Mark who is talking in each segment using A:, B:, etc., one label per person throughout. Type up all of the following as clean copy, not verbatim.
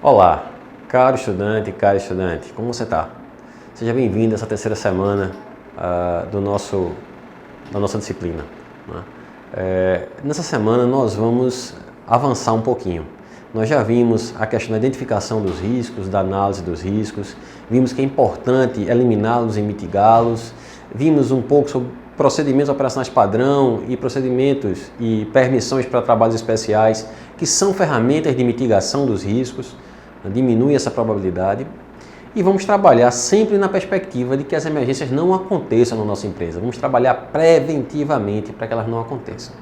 A: Olá, caro estudante, cara estudante, como você está? Seja bem-vindo a essa terceira semana da nossa disciplina. Né? Nessa semana nós vamos avançar um pouquinho. Nós já vimos a questão da identificação dos riscos, da análise dos riscos, vimos que é importante eliminá-los e mitigá-los, vimos um pouco sobre procedimentos operacionais padrão e procedimentos e permissões para trabalhos especiais, que são ferramentas de mitigação dos riscos, diminui essa probabilidade. E vamos trabalhar sempre na perspectiva de que as emergências não aconteçam na nossa empresa. Vamos trabalhar preventivamente para que elas não aconteçam.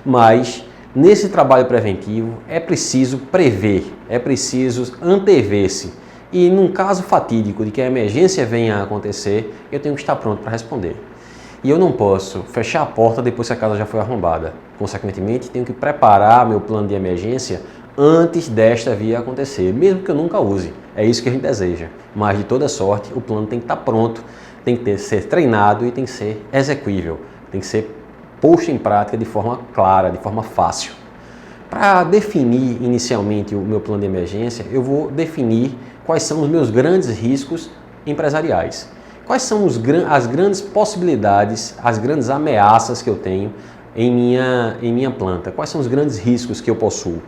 A: Mas, nesse trabalho preventivo, é preciso prever, é preciso antever-se. E num caso fatídico de que a emergência venha a acontecer, eu tenho que estar pronto para responder. E eu não posso fechar a porta depois que a casa já foi arrombada. Consequentemente, tenho que preparar meu plano de emergência antes desta vir a acontecer, mesmo que eu nunca use. É isso que a gente deseja. Mas, de toda sorte, o plano tem que estar pronto, tem que ser treinado e tem que ser execuível, tem que ser posto em prática de forma clara, de forma fácil. Para definir inicialmente o meu plano de emergência, eu vou definir quais são os meus grandes riscos empresariais. Quais são as grandes possibilidades, as grandes ameaças que eu tenho em minha planta? Quais são os grandes riscos que eu possuo?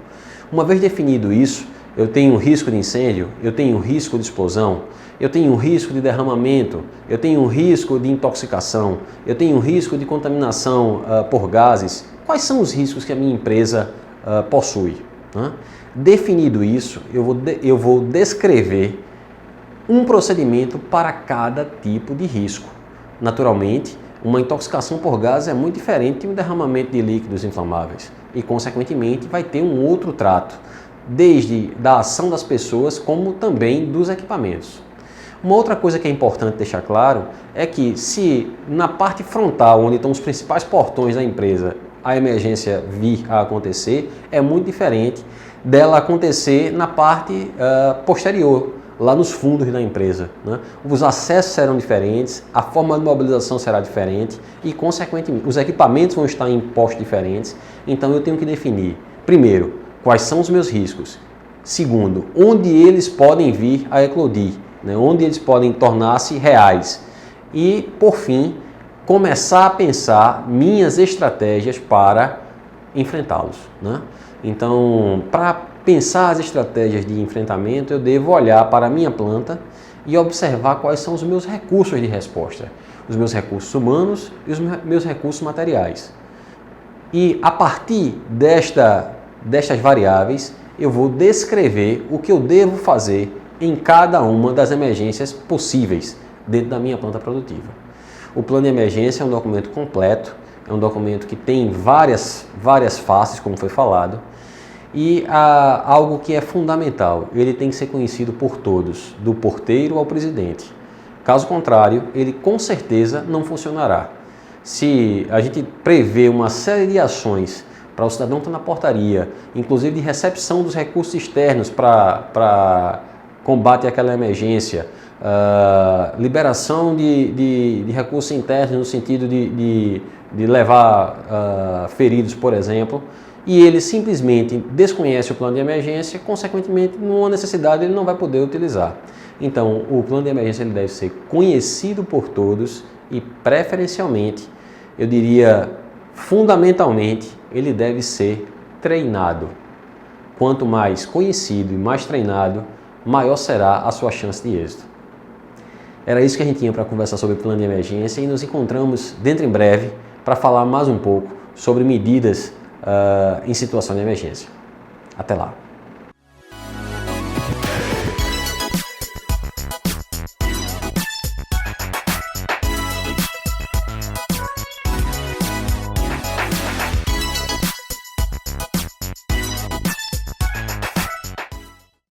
A: Uma vez definido isso, eu tenho um risco de incêndio, eu tenho um risco de explosão, eu tenho um risco de derramamento, eu tenho um risco de intoxicação, eu tenho um risco de contaminação por gases. Quais são os riscos que a minha empresa possui? Definido isso, eu vou descrever um procedimento para cada tipo de risco. Naturalmente, uma intoxicação por gases é muito diferente de um derramamento de líquidos inflamáveis e, consequentemente, vai ter um outro trato, desde da ação das pessoas como também dos equipamentos. Uma outra coisa que é importante deixar claro é que se na parte frontal, onde estão os principais portões da empresa, a emergência vir a acontecer, é muito diferente dela acontecer na parte posterior, lá nos fundos da empresa. Né? Os acessos serão diferentes, a forma de mobilização será diferente e, consequentemente, os equipamentos vão estar em postos diferentes. Então, eu tenho que definir, primeiro, quais são os meus riscos. Segundo, onde eles podem vir a eclodir, né? Onde eles podem tornar-se reais. E, por fim, começar a pensar minhas estratégias para enfrentá-los. Né? Então, para pensar as estratégias de enfrentamento, eu devo olhar para a minha planta e observar quais são os meus recursos de resposta, os meus recursos humanos e os meus recursos materiais. E a partir destas variáveis, eu vou descrever o que eu devo fazer em cada uma das emergências possíveis dentro da minha planta produtiva. O plano de emergência é um documento completo, é um documento que tem várias faces, como foi falado, e algo que é fundamental, ele tem que ser conhecido por todos, do porteiro ao presidente. Caso contrário, ele com certeza não funcionará. Se a gente prevê uma série de ações para o cidadão estar na portaria, inclusive de recepção dos recursos externos para combate àquela emergência, liberação de recursos internos no sentido de levar feridos, por exemplo, e ele simplesmente desconhece o plano de emergência, consequentemente, numa necessidade ele não vai poder utilizar. Então, o plano de emergência ele deve ser conhecido por todos e, preferencialmente, eu diria, fundamentalmente, ele deve ser treinado. Quanto mais conhecido e mais treinado, maior será a sua chance de êxito. Era isso que a gente tinha para conversar sobre o plano de emergência e nos encontramos dentro em breve para falar mais um pouco sobre medidas em situação de emergência. Até lá!